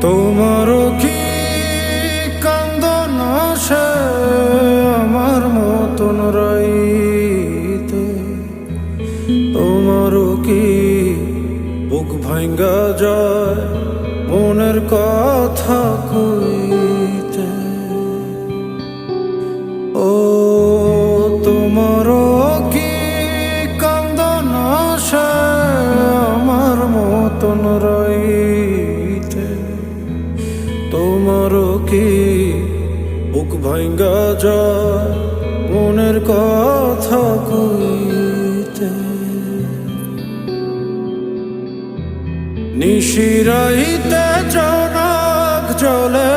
তোমারও কি কান্দন আসে আমার মতন রাইতে? তোমারও কি বুক ভাঙ্গা যায় মনের কথা কইতে? ও তোমারও কি কান্দন আসে আমার মতন রাইতে? তোমারও কি বুক ভাঙ্গা যায় মনের কথা কইতে? নিশিরাইতে জনক জলে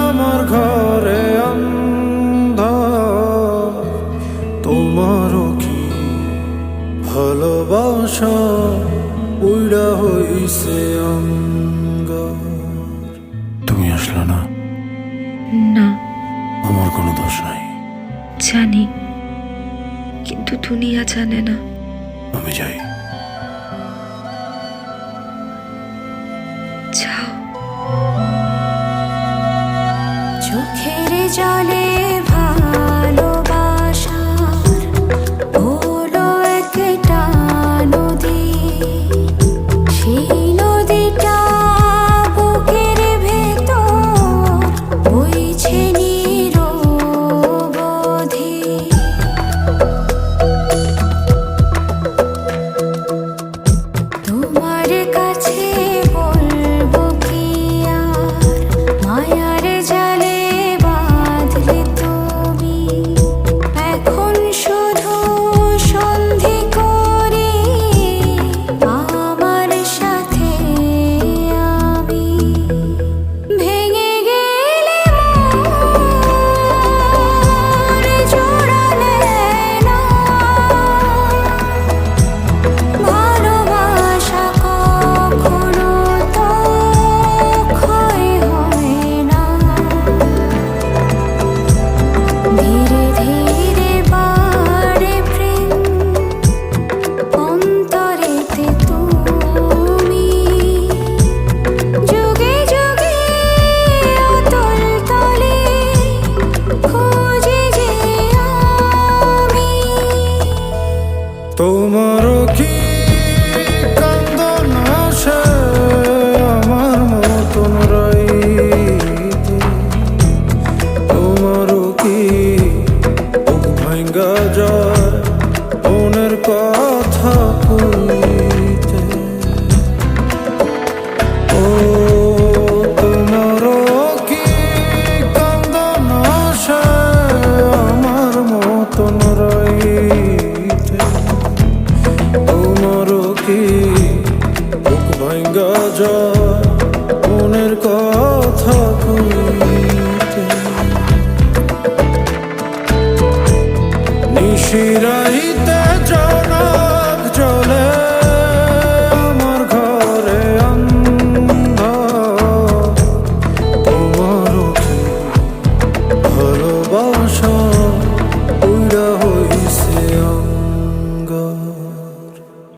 আমার ঘরে অন্ধকার। তোমারও কি ভালোবাসা উইড়া হইছে অঙ্গার? তুমি আসলে না, না আমার কোনো দোষ নাই। জানি, কিন্তু দুনিয়া জানে না। আমি যাই। যাও। চোখের জলে